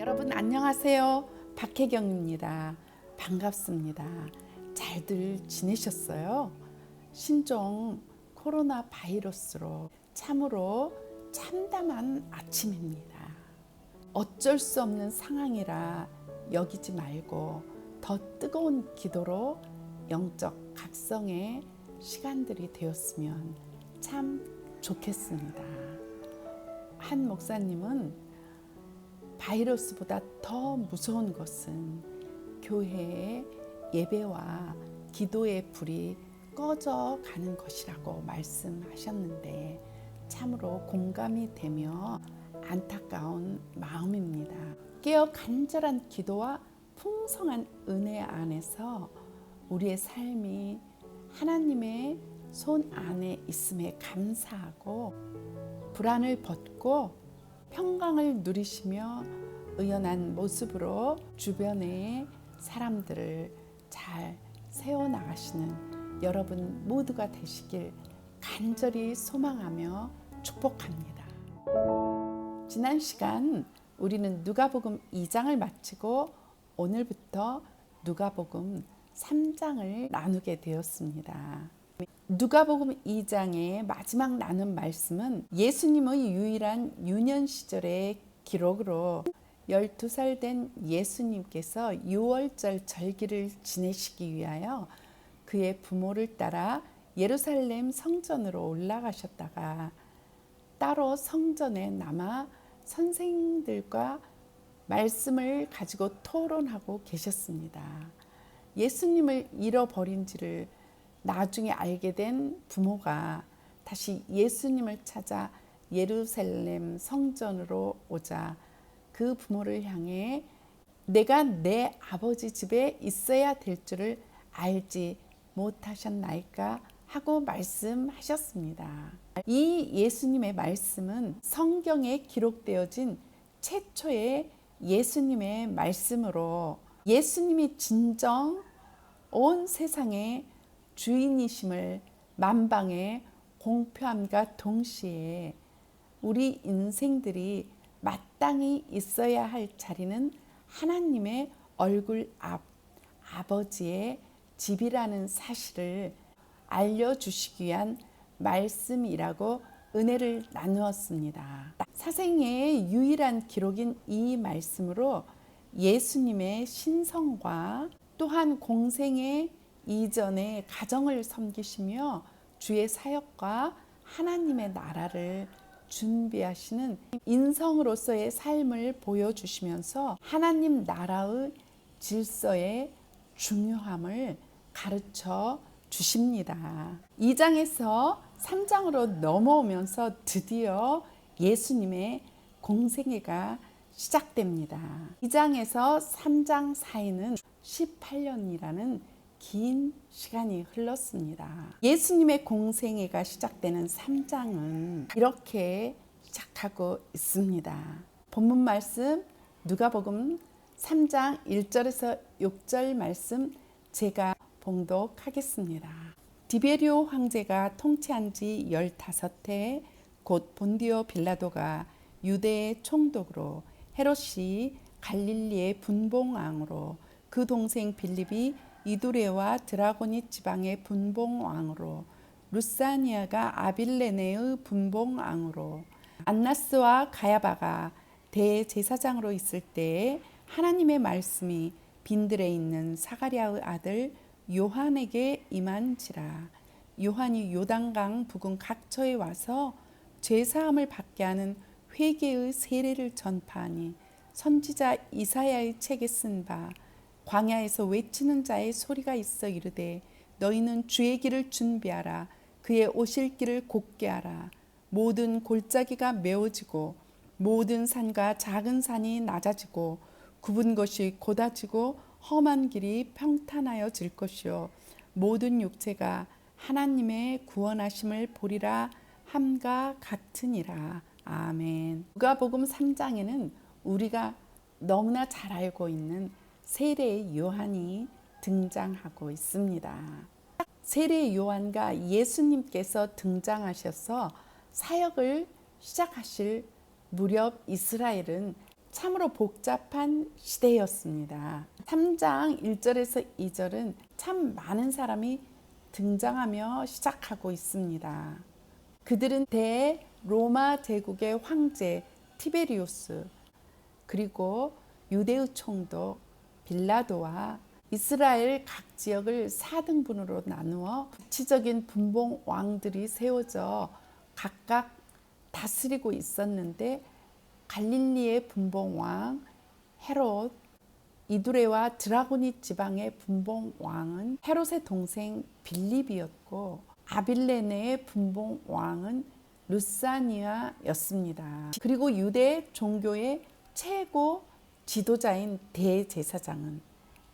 여러분 안녕하세요. 박혜경입니다. 반갑습니다. 잘들 지내셨어요? 신종 코로나 바이러스로 참으로 참담한 아침입니다. 어쩔 수 없는 상황이라 여기지 말고 더 뜨거운 기도로 영적 각성의 시간들이 되었으면 참 좋겠습니다. 한 목사님은 바이러스보다 더 무서운 것은 교회의 예배와 기도의 불이 꺼져가는 것이라고 말씀하셨는데 참으로 공감이 되며 안타까운 마음입니다. 깨어 간절한 기도와 풍성한 은혜 안에서 우리의 삶이 하나님의 손 안에 있음에 감사하고 불안을 벗고 평강을 누리시며 의연한 모습으로 주변의 사람들을 잘 세워나가시는 여러분 모두가 되시길 간절히 소망하며 축복합니다. 지난 시간 우리는 누가복음 2장을 마치고 오늘부터 누가복음 3장을 나누게 되었습니다. 누가복음 2장의 마지막 나눈 말씀은 예수님의 유일한 유년 시절의 기록으로 12살 된 예수님께서 유월절 절기를 지내시기 위하여 그의 부모를 따라 예루살렘 성전으로 올라가셨다가 따로 성전에 남아 선생들과 말씀을 가지고 토론하고 계셨습니다. 예수님을 잃어버린지를 나중에 알게 된 부모가 다시 예수님을 찾아 예루살렘 성전으로 오자 그 부모를 향해 내가 내 아버지 집에 있어야 될 줄을 알지 못하셨나이까 하고 말씀하셨습니다. 이 예수님의 말씀은 성경에 기록되어진 최초의 예수님의 말씀으로 예수님이 진정 온 세상에 주인이심을 만방에 공표함과 동시에 우리 인생들이 마땅히 있어야 할 자리는 하나님의 얼굴 앞 아버지의 집이라는 사실을 알려주시기 위한 말씀이라고 은혜를 나누었습니다. 사생애의 유일한 기록인 이 말씀으로 예수님의 신성과 또한 공생의 이전에 가정을 섬기시며 주의 사역과 하나님의 나라를 준비하시는 인성으로서의 삶을 보여주시면서 하나님 나라의 질서의 중요함을 가르쳐 주십니다. 2장에서 3장으로 넘어오면서 드디어 예수님의 공생애가 시작됩니다. 2장에서 3장 사이는 18년이라는 긴 시간이 흘렀습니다. 예수님의 공생애가 시작되는 3장은 이렇게 시작하고 있습니다. 본문 말씀 누가복음 3장 1절에서 6절 말씀 제가 봉독하겠습니다. 디베리오 황제가 통치한 지 15해 곧 본디오 빌라도가 유대의 총독으로 헤롯이 갈릴리의 분봉왕으로 그 동생 빌립이 이두레와 드라고니 지방의 분봉왕으로 루사니아가 아빌레네의 분봉왕으로 안나스와 가야바가 대제사장으로 있을 때에 하나님의 말씀이 빈들에 있는 사가랴의 아들 요한에게 임한지라. 요한이 요단강 부근 각처에 와서 죄사함을 받게 하는 회개의 세례를 전파하니 선지자 이사야의 책에 쓴 바 광야에서 외치는 자의 소리가 있어 이르되 너희는 주의 길을 준비하라. 그의 오실 길을 곧게 하라. 모든 골짜기가 메워지고 모든 산과 작은 산이 낮아지고 굽은 것이 곧아지고 험한 길이 평탄하여질 것이요 모든 육체가 하나님의 구원하심을 보리라 함과 같으니라. 아멘. 누가복음 3장에는 우리가 너무나 잘 알고 있는 세례의 요한이 등장하고 있습니다. 세례의 요한과 예수님께서 등장하셔서 사역을 시작하실 무렵 이스라엘은 참으로 복잡한 시대였습니다. 3장 1절에서 2절은 참 많은 사람이 등장하며 시작하고 있습니다. 그들은 대로마 제국의 황제 티베리우스, 그리고 유대의 총독 빌라도와 이스라엘 각 지역을 4등분으로 나누어 구체적인 분봉 왕들이 세워져 각각 다스리고 있었는데, 갈릴리의 분봉 왕 헤롯, 이두레와 드라고니 지방의 분봉 왕은 헤롯의 동생 빌립이었고, 아빌레네의 분봉 왕은 루사니아였습니다. 그리고 유대 종교의 최고 지도자인 대제사장은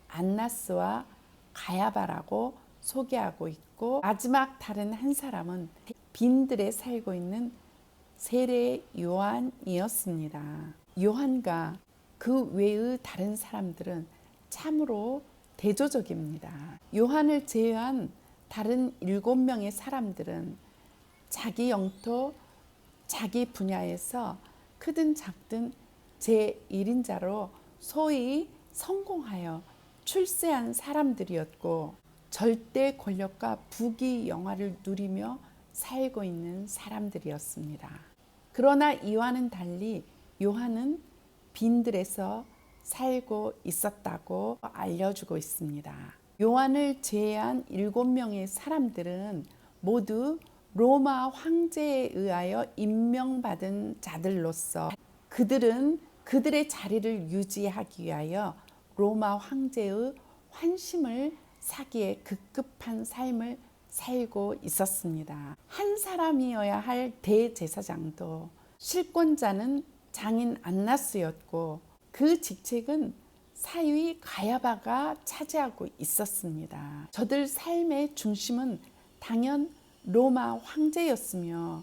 안나스와 가야바라고 소개하고 있고, 마지막 다른 한 사람은 빈들에 살고 있는 세례 요한이었습니다. 요한과 그 외의 다른 사람들은 참으로 대조적입니다. 요한을 제외한 다른 7명의 사람들은 자기 영토, 자기 분야에서 크든 작든 제1인자로 소위 성공하여 출세한 사람들이었고, 절대 권력과 부귀영화를 누리며 살고 있는 사람들이었습니다. 그러나 이와는 달리 요한은 빈들에서 살고 있었다고 알려주고 있습니다. 요한을 제외한 7명의 사람들은 모두 로마 황제에 의하여 임명받은 자들로서 그들은 그들의 자리를 유지하기 위하여 로마 황제의 환심을 사기에 급급한 삶을 살고 있었습니다. 한 사람이어야 할 대제사장도 실권자는 장인 안나스였고, 그 직책은 사위 가야바가 차지하고 있었습니다. 저들 삶의 중심은 당연 로마 황제였으며,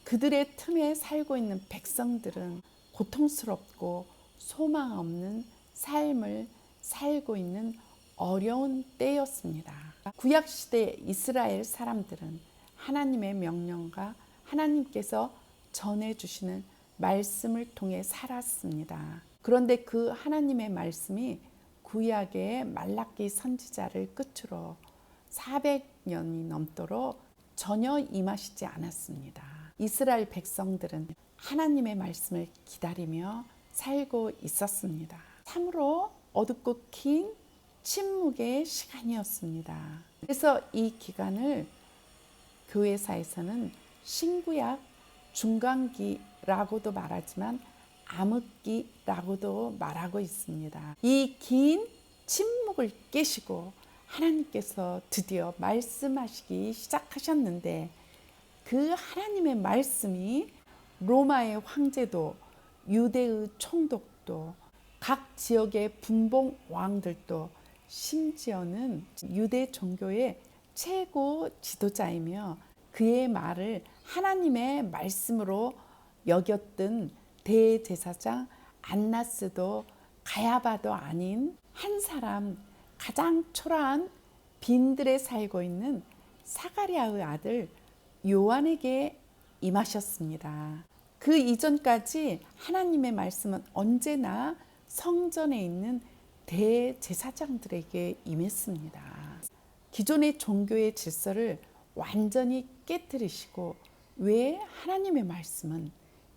그들의 틈에 살고 있는 백성들은 고통스럽고 소망 없는 삶을 살고 있는 어려운 때였습니다. 구약시대 이스라엘 사람들은 하나님의 명령과 하나님께서 전해주시는 말씀을 통해 살았습니다. 그런데 그 하나님의 말씀이 구약의 말라기 선지자를 끝으로 400년이 넘도록 전혀 임하시지 않았습니다. 이스라엘 백성들은 하나님의 말씀을 기다리며 살고 있었습니다. 참으로 어둡고 긴 침묵의 시간이었습니다. 그래서 이 기간을 교회사에서는 신구약 중간기라고도 말하지만 암흑기라고도 말하고 있습니다. 이 긴 침묵을 깨시고 하나님께서 드디어 말씀하시기 시작하셨는데, 그 하나님의 말씀이 로마의 황제도, 유대의 총독도, 각 지역의 분봉 왕들도, 심지어는 유대 종교의 최고 지도자이며 그의 말을 하나님의 말씀으로 여겼던 대제사장 안나스도 가야바도 아닌 한 사람, 가장 초라한 빈들에 살고 있는 사가랴의 아들 요한에게 임하셨습니다. 그 이전까지 하나님의 말씀은 언제나 성전에 있는 대제사장들에게 임했습니다. 기존의 종교의 질서를 완전히 깨뜨리시고, 왜 하나님의 말씀은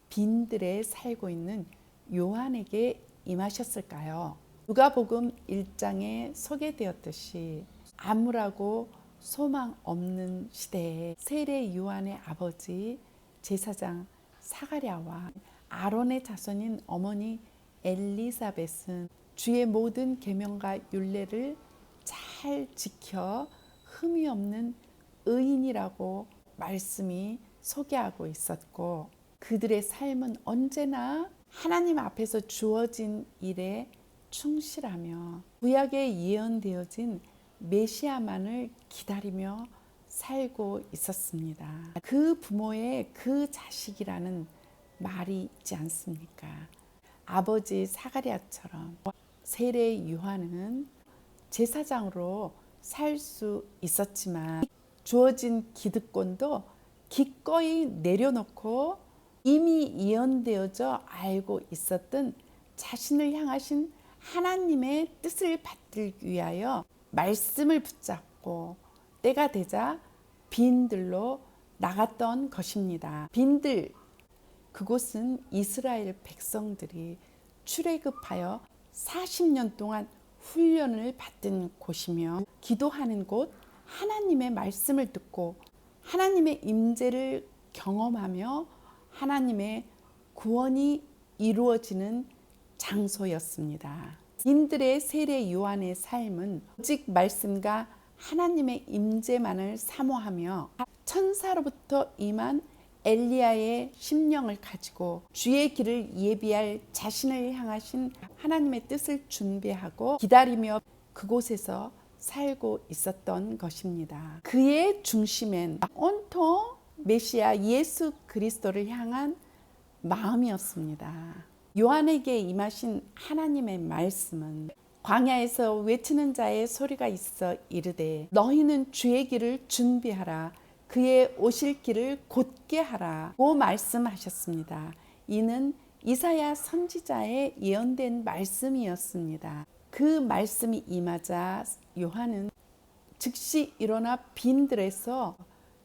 빈들에 살고 있는 요한에게 임하셨을까요? 누가복음 1장에 소개되었듯이 암울하고 소망 없는 시대에 세례 요한의 아버지 제사장 사가랴와 아론의 자손인 어머니 엘리사벳은 주의 모든 계명과 율례를 잘 지켜 흠이 없는 의인이라고 말씀이 소개하고 있었고, 그들의 삶은 언제나 하나님 앞에서 주어진 일에 충실하며 구약에 예언되어진 메시아만을 기다리며 살고 있었습니다. 그 부모의 그 자식이라는 말이 있지 않습니까? 아버지 사가랴처럼 세례 요한은 제사장으로 살 수 있었지만 주어진 기득권도 기꺼이 내려놓고 이미 예언되어져 알고 있었던 자신을 향하신 하나님의 뜻을 받들기 위하여 말씀을 붙잡고 때가 되자 빈들로 나갔던 것입니다. 빈들, 그곳은 이스라엘 백성들이 출애굽하여 40년 동안 훈련을 받은 곳이며 기도하는 곳, 하나님의 말씀을 듣고 하나님의 임재를 경험하며 하나님의 구원이 이루어지는 장소였습니다. 빈들의 세례 요한의 삶은 오직 말씀과 하나님의 임재만을 사모하며 천사로부터 임한 엘리야의 심령을 가지고 주의 길을 예비할 자신을 향하신 하나님의 뜻을 준비하고 기다리며 그곳에서 살고 있었던 것입니다. 그의 중심엔 온통 메시아 예수 그리스도를 향한 마음이었습니다. 요한에게 임하신 하나님의 말씀은 광야에서 외치는 자의 소리가 있어 이르되 너희는 주의 길을 준비하라 그의 오실 길을 곧게 하라고 말씀하셨습니다. 이는 이사야 선지자의 예언된 말씀이었습니다. 그 말씀이 임하자 요한은 즉시 일어나 빈들에서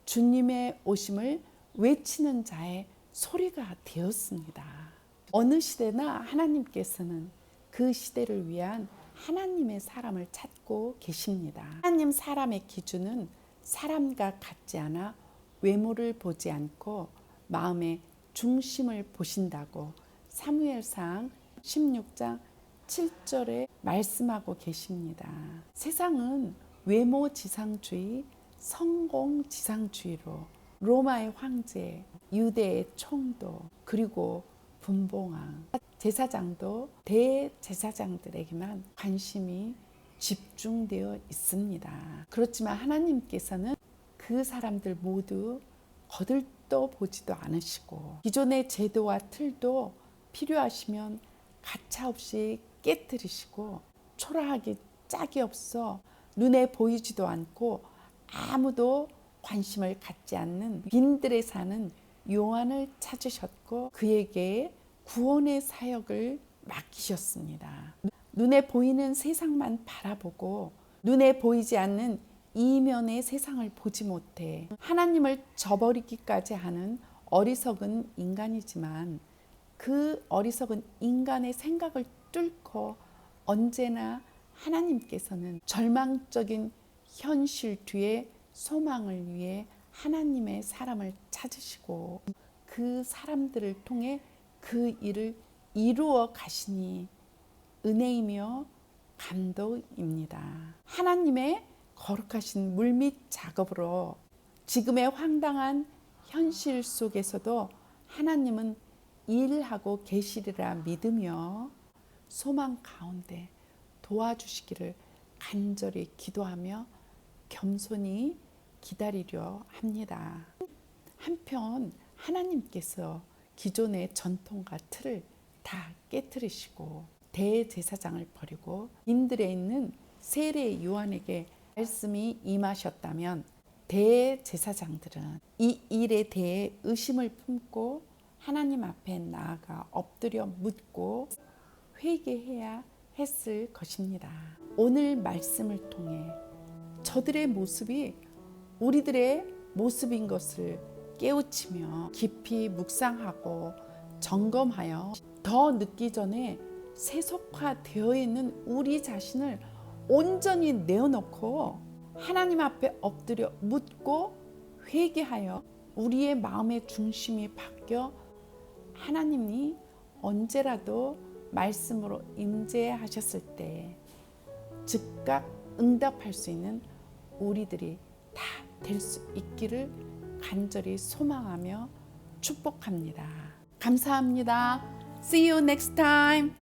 주님의 오심을 외치는 자의 소리가 되었습니다. 어느 시대나 하나님께서는 그 시대를 위한 하나님의 사람을 찾고 계십니다. 하나님 사람의 기준은 사람과 같지 않아 외모를 보지 않고 마음의 중심을 보신다고 사무엘상 16장 7절에 말씀하고 계십니다. 세상은 외모 지상주의, 성공 지상주의로 로마의 황제, 유대의 총독, 그리고 분봉왕, 제사장도 대제사장들에게만 관심이 집중되어 있습니다. 그렇지만 하나님께서는 그 사람들 모두 거들떠 보지도 않으시고 기존의 제도와 틀도 필요하시면 가차없이 깨뜨리시고 초라하게 짝이 없어 눈에 보이지도 않고 아무도 관심을 갖지 않는 빈들에 사는 요한을 찾으셨고 그에게 구원의 사역을 맡기셨습니다. 눈에 보이는 세상만 바라보고 눈에 보이지 않는 이면의 세상을 보지 못해 하나님을 저버리기까지 하는 어리석은 인간이지만 그 어리석은 인간의 생각을 뚫고 언제나 하나님께서는 절망적인 현실 뒤에 소망을 위해 하나님의 사람을 찾으시고 그 사람들을 통해 그 일을 이루어 가시니 은혜이며 감동입니다. 하나님의 거룩하신 물밑 작업으로 지금의 황당한 현실 속에서도 하나님은 일하고 계시리라 믿으며 소망 가운데 도와주시기를 간절히 기도하며 겸손히 기다리려 합니다. 한편 하나님께서 기존의 전통과 틀을 다 깨뜨리시고 대제사장을 버리고 빈들에 있는 세례 요한에게 말씀이 임하셨다면 대제사장들은 이 일에 대해 의심을 품고 하나님 앞에 나아가 엎드려 묻고 회개해야 했을 것입니다. 오늘 말씀을 통해 저들의 모습이 우리들의 모습인 것을 깨우치며 깊이 묵상하고 점검하여 더 늦기 전에 세속화되어 있는 우리 자신을 온전히 내어놓고 하나님 앞에 엎드려 묻고 회개하여 우리의 마음의 중심이 바뀌어 하나님이 언제라도 말씀으로 임재하셨을 때 즉각 응답할 수 있는 우리들이 다 될 수 있기를 간절히 소망하며 축복합니다. 감사합니다. See you next time.